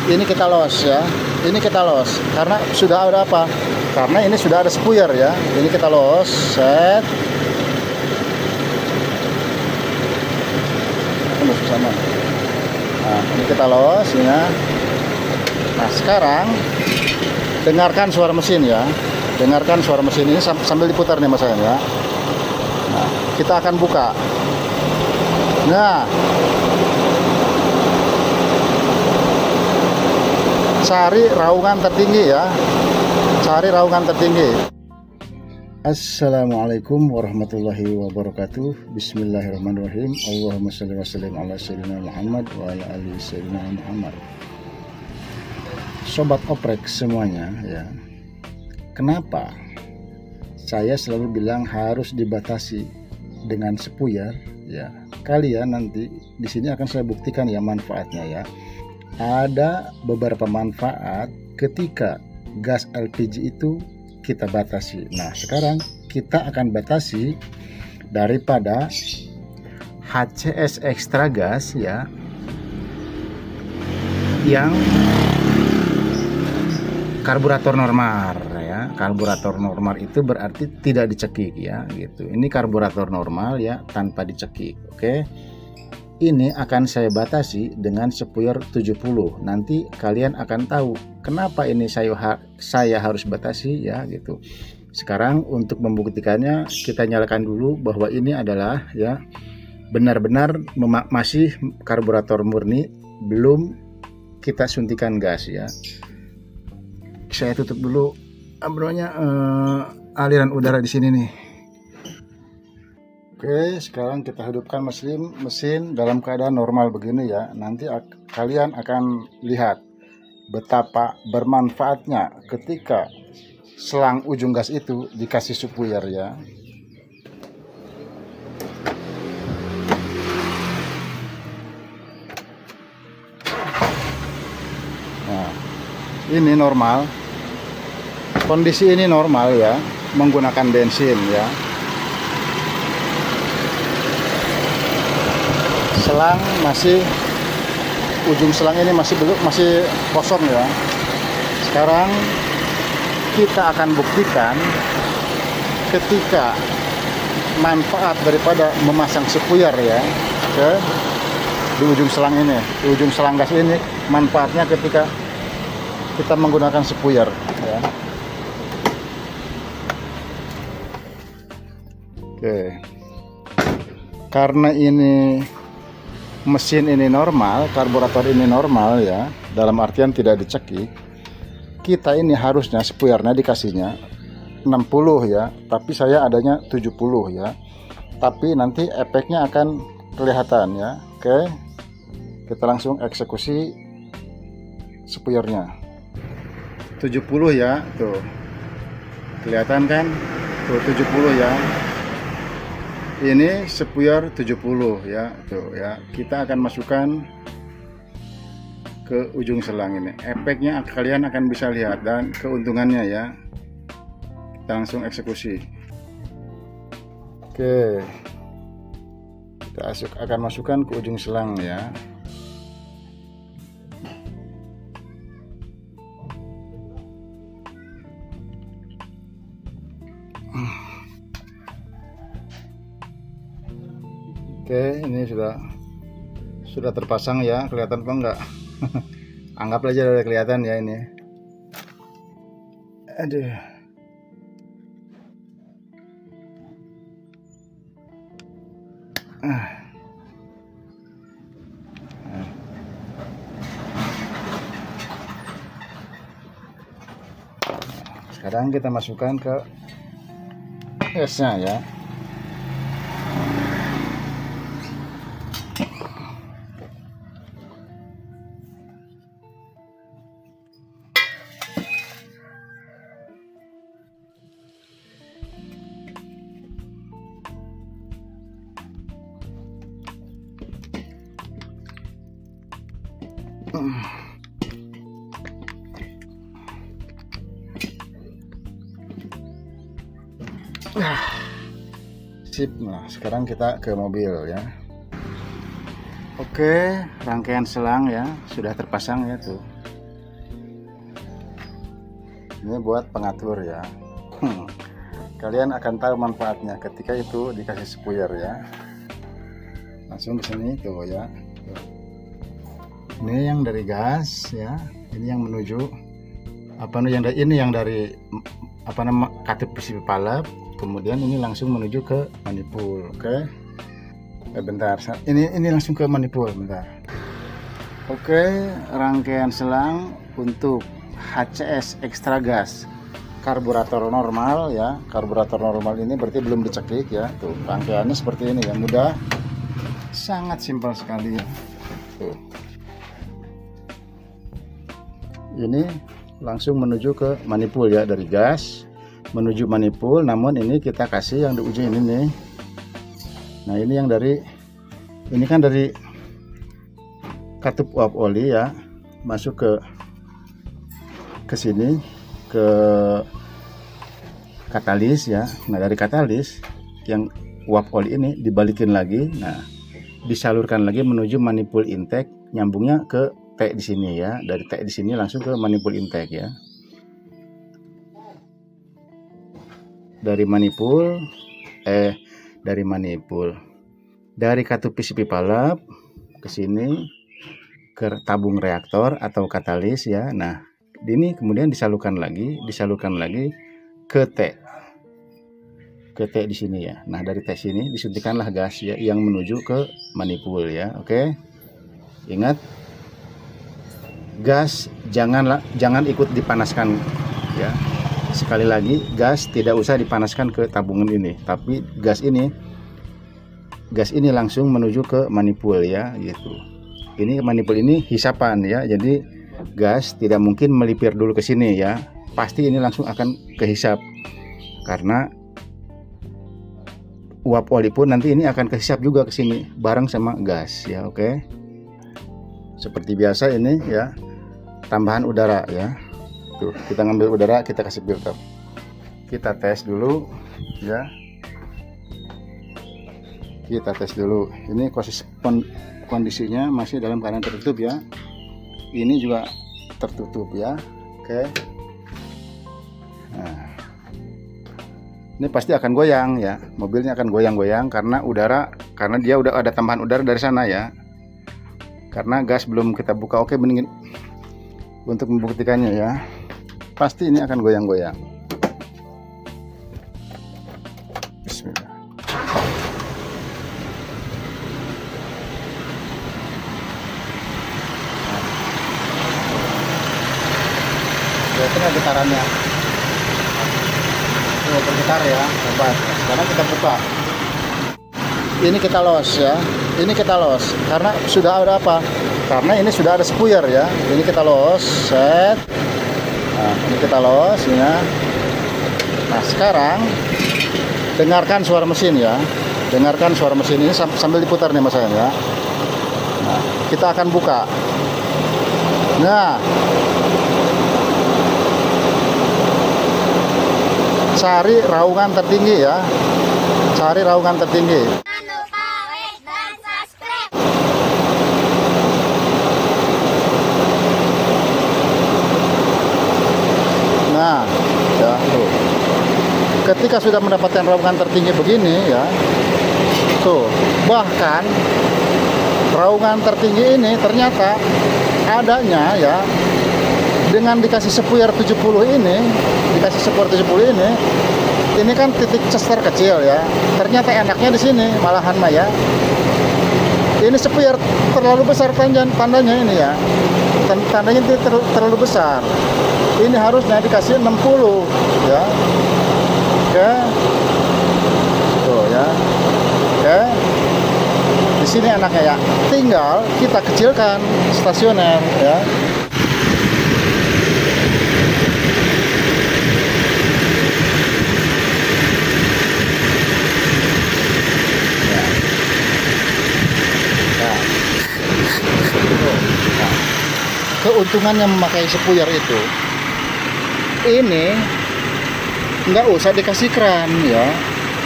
ini kita los ya. Ini kita los karena sudah ada apa? Karena ini sudah ada spuyer ya. Ini kita los, set. Sama. Nah, ini kita los ya. Nah, sekarang dengarkan suara mesin ya. Dengarkan suara mesin ini sambil diputar nih mas saya ya. Nah, kita akan buka. Nah, cari raungan tertinggi ya. Cari raungan tertinggi. Assalamualaikum warahmatullahi wabarakatuh. Bismillahirrahmanirrahim. Allahumma shalli wa sallim ala sayyidina Muhammad wa ala ali sayyidina Muhammad. Sobat oprek semuanya ya. Kenapa saya selalu bilang harus dibatasi dengan spuyer ya? Kalian nanti di sini akan saya buktikan ya manfaatnya ya. Ada beberapa manfaat ketika gas LPG itu kita batasi. Nah, sekarang kita akan batasi daripada HCS extra gas ya, yang karburator normal ya. Karburator normal itu berarti tidak dicekik ya gitu. Ini karburator normal ya, tanpa dicekik. Oke. Ini akan saya batasi dengan spuyer 70. Nanti kalian akan tahu kenapa ini saya harus batasi ya gitu. Sekarang untuk membuktikannya kita nyalakan dulu bahwa ini adalah ya benar-benar masih karburator murni, belum kita suntikan gas ya. Saya tutup dulu aliran udara di sini nih. Oke, sekarang kita hidupkan mesin dalam keadaan normal begini ya. Nanti kalian akan lihat betapa bermanfaatnya ketika selang ujung gas itu dikasih spuyer ya. Nah, ini normal. Kondisi ini normal ya, menggunakan bensin ya. Selang ujung selang ini masih kosong ya. Sekarang kita akan buktikan ketika manfaat daripada memasang spuyer ya di ujung selang ini, di ujung selang gas ini, manfaatnya ketika kita menggunakan spuyer ya. Oke, karena ini mesin ini normal, karburator ini normal ya, dalam artian tidak dicekik, kita ini harusnya spuyernya dikasihnya 60 ya, tapi saya adanya 70 ya, tapi nanti efeknya akan kelihatan ya. Oke, kita langsung eksekusi spuyernya 70 ya, tuh kelihatan kan, tuh 70 ya. Ini spuyer 70 ya, tuh ya. Kita akan masukkan ke ujung selang ini. Efeknya kalian akan bisa lihat dan keuntungannya ya. Kita langsung eksekusi. Oke. Kita akan masukkan ke ujung selang ya. Oke, ini sudah terpasang ya, kelihatan apa enggak? Anggap aja udah kelihatan ya ini. Aduh. Sekarang kita masukkan ke gasnya ya. Sip. Nah, sekarang kita ke mobil ya. Oke, rangkaian selang ya sudah terpasang ya tuh. Ini buat pengatur ya. Kalian akan tahu manfaatnya ketika itu dikasih spuyer ya. Langsung ke sini tuh ya. Tuh. Ini yang dari gas ya. Ini yang menuju yang dari katup PCB palep. Kemudian ini langsung menuju ke manifold. Oke. Bentar. Ini langsung ke manifold bentar. Oke, rangkaian selang untuk HCS extra gas karburator normal ya. Karburator normal ini berarti belum dicekik ya. Tuh, rangkaiannya seperti ini ya, mudah, sangat simpel sekali. Tuh. Ini langsung menuju ke manifold ya, dari gas menuju manifold. Namun ini kita kasih yang di ujung ini nih. Nah, ini yang ini kan dari katup uap oli ya, masuk ke sini ke katalis ya. Nah, dari katalis yang uap oli ini dibalikin lagi, nah disalurkan lagi menuju manifold intake, nyambungnya ke T di sini ya. Dari T di sini langsung ke manifold intake ya. Dari katup PCB palep ke sini ke tabung reaktor atau katalis ya. Nah, ini kemudian disalurkan lagi ke T di sini ya. Nah, dari T sini disuntikanlah gas ya yang menuju ke manifold ya. Oke. Ingat, gas jangan ikut dipanaskan ya. Sekali lagi, gas tidak usah dipanaskan ke tabungan ini, tapi gas ini langsung menuju ke manifold ya gitu. Ini manifold ini hisapan ya, jadi gas tidak mungkin melipir dulu ke sini ya, pasti ini langsung akan kehisap karena uap oli pun nanti ini akan kehisap juga ke sini bareng sama gas ya. Oke, seperti biasa ini ya, tambahan udara ya. Tuh, kita ngambil udara, kita kasih filter, kita tes dulu ya, kita tes dulu. Ini kondisinya masih dalam keadaan tertutup ya. Ini juga tertutup ya. Oke. Nah, ini pasti akan goyang ya. Mobilnya akan goyang-goyang karena dia udah ada tambahan udara dari sana ya. Karena gas belum kita buka. Oke, mendingin untuk membuktikannya ya. Pasti ini akan goyang-goyang. Bismillah. Biasanya getarannya bergetar ya, hebat. Sekarang kita buka, ini kita los ya, ini kita los karena sudah ada apa, karena ini sudah ada spuyer ya. Ini kita los, set. Nah, ini kita los ya. Nah, sekarang dengarkan suara mesin ya, dengarkan suara mesin ini sambil diputar nih mas saya ya. Nah, kita akan buka. Nah, cari raungan tertinggi ya, cari raungan tertinggi. Jangan lupa like dan subscribe. Nah ya tuh, ketika sudah mendapatkan raungan tertinggi begini ya, tuh bahkan raungan tertinggi ini ternyata adanya ya dengan dikasih spuyer 70 ini, ini kan titik ces terkecil ya. Ternyata enaknya di sini malahan mah ya. Ini spuyer terlalu besar tandanya ini ya. Tandanya terlalu besar. Ini harusnya dikasih 60 ya. Oke. Tuh ya. Oke. Di sini enaknya ya. Tinggal kita kecilkan stasioner ya. Keuntungannya memakai spuyer itu, ini nggak usah dikasih kran ya.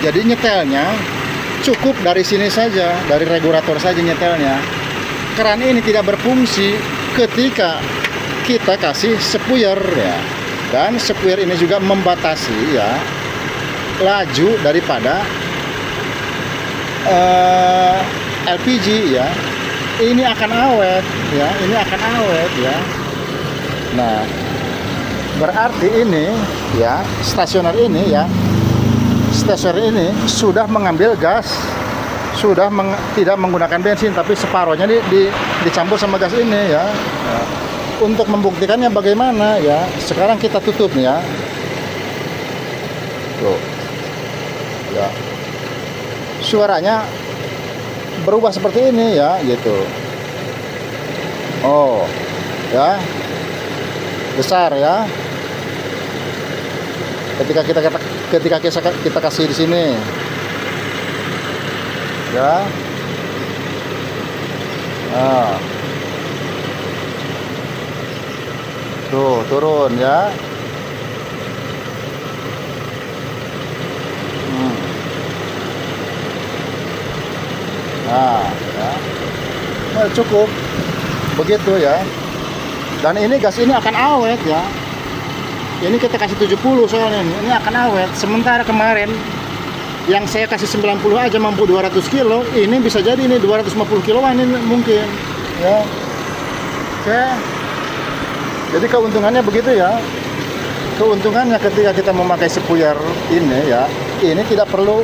Jadi nyetelnya cukup dari sini saja, dari regulator saja nyetelnya. Kran ini tidak berfungsi ketika kita kasih spuyer ya. Dan spuyer ini juga membatasi ya laju daripada LPG ya. Ini akan awet ya, ini akan awet ya. Nah, berarti ini ya, stasioner ini ya, stasioner ini sudah mengambil gas, sudah tidak menggunakan bensin, tapi separohnya dicampur sama gas ini ya. Nah, untuk membuktikannya bagaimana ya, sekarang kita tutup nih ya. Tuh. Ya. Suaranya berubah seperti ini ya, gitu. Oh, ya. Besar ya. Ketika kita kasih di sini. Ya. Nah. Tuh, turun ya. Nah, ya. Nah, cukup begitu ya. Dan ini gas ini akan awet ya. Ini kita kasih 70 soalnya ini akan awet. Sementara kemarin yang saya kasih 90 aja mampu 200 kilo, ini bisa jadi ini 250 kiloan ini mungkin ya. Oke. Jadi keuntungannya begitu ya. Keuntungannya ketika kita memakai spuyer ini ya, ini tidak perlu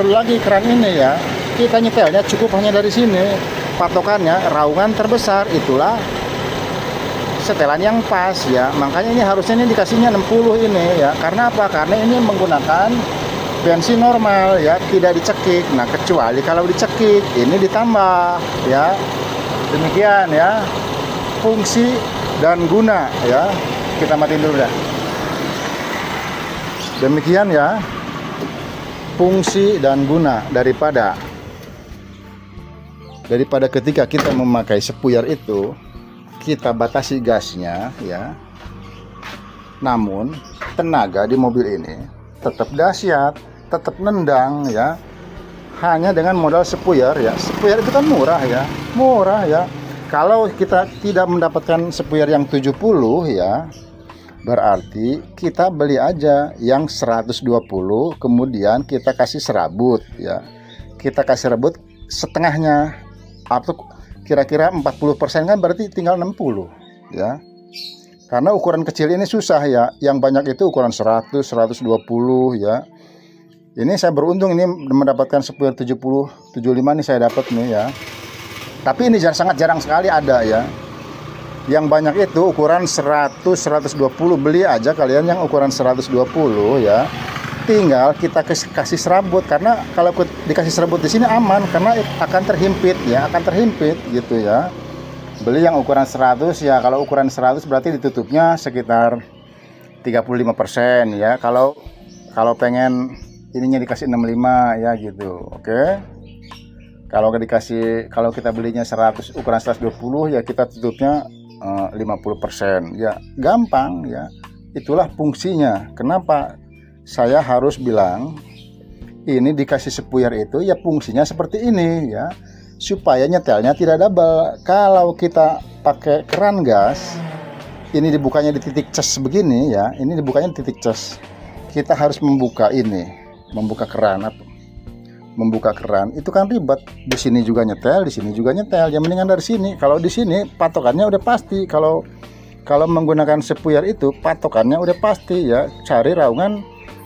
lagi keran ini ya. Kita nyetelnya cukup hanya dari sini. Patokannya raungan terbesar, itulah setelan yang pas ya. Makanya ini harusnya ini dikasihnya 60 ini ya. Karena apa? Karena ini menggunakan bensin normal ya, tidak dicekik. Nah, kecuali kalau dicekik, ini ditambah ya. Demikian ya. Fungsi dan guna ya. Kita matiin dulu dah. Demikian ya. Fungsi dan guna daripada ketika kita memakai spuyer itu, kita batasi gasnya ya. Namun tenaga di mobil ini tetap dahsyat, tetap nendang ya. Hanya dengan modal spuyer ya. Spuyer itu kan murah ya. Murah ya. Kalau kita tidak mendapatkan spuyer yang 70 ya, berarti kita beli aja yang 120, kemudian kita kasih serabut ya. Kita kasih serabut setengahnya, atau kira-kira 40% kan berarti tinggal 60 ya. Karena ukuran kecil ini susah ya. Yang banyak itu ukuran 100, 120 ya. Ini saya beruntung ini mendapatkan spuyer 70, 75 nih saya dapat nih ya. Tapi ini sangat jarang sekali ada ya. Yang banyak itu ukuran 100, 120, beli aja kalian yang ukuran 120 ya. Tinggal kita kasih serabut, karena kalau dikasih serabut di sini aman karena akan terhimpit ya, akan terhimpit gitu ya. Beli yang ukuran 100 ya. Kalau ukuran 100 berarti ditutupnya sekitar 35% ya. Kalau pengen ininya dikasih 65 ya gitu. Oke. Kalau kita belinya 100 ukuran 120 ya, kita tutupnya 50% ya, gampang ya. Itulah fungsinya. Kenapa saya harus bilang ini dikasih spuyer itu ya, fungsinya seperti ini ya, supaya nyetelnya tidak double. Kalau kita pakai keran gas, ini dibukanya di titik cas begini ya, ini dibukanya di titik cas. Kita harus membuka keran. Membuka keran itu kan ribet. Di sini juga nyetel, di sini juga nyetel. Ya mendingan dari sini. Kalau di sini patokannya udah pasti. Kalau menggunakan spuyer itu patokannya udah pasti ya. Cari raungan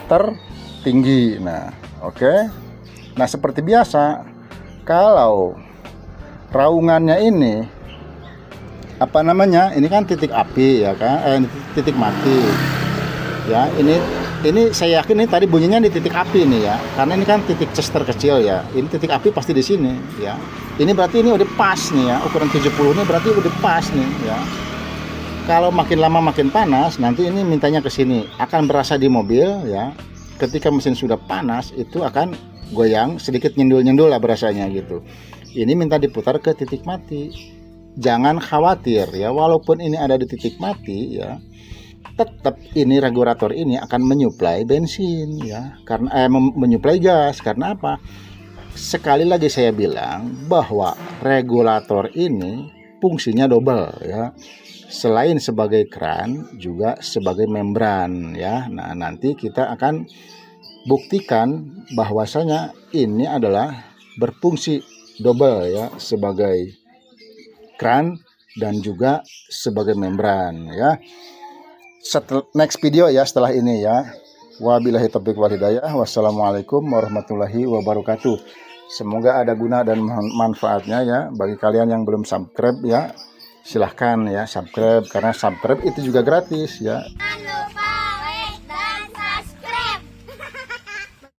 tertinggi. Nah, oke. Nah, seperti biasa, kalau raungannya ini apa namanya? Ini kan titik api ya kan? Titik mati. Ya, ini saya yakin ini tadi bunyinya di titik api nih ya, karena ini kan titik cas terkecil ya. Ini titik api pasti di sini ya. Ini berarti ini udah pas nih ya, ukuran 70 ini berarti udah pas nih ya. Kalau makin lama makin panas, nanti ini mintanya ke sini, akan berasa di mobil ya. Ketika mesin sudah panas itu akan goyang sedikit, nyendul-nyendul lah berasanya gitu. Ini minta diputar ke titik mati. Jangan khawatir ya, walaupun ini ada di titik mati ya, tetap ini regulator ini akan menyuplai bensin ya, karena menyuplai gas. Karena apa? Sekali lagi saya bilang bahwa regulator ini fungsinya double ya. Selain sebagai keran juga sebagai membran ya. Nah, nanti kita akan buktikan bahwasanya ini adalah berfungsi double ya, sebagai keran dan juga sebagai membran ya. Next video ya setelah ini ya. Wabillahi taufiq wal hidayah. Wassalamualaikum warahmatullahi wabarakatuh. Semoga ada guna dan manfaatnya ya. Bagi kalian yang belum subscribe ya, silahkan ya subscribe, karena subscribe itu juga gratis ya.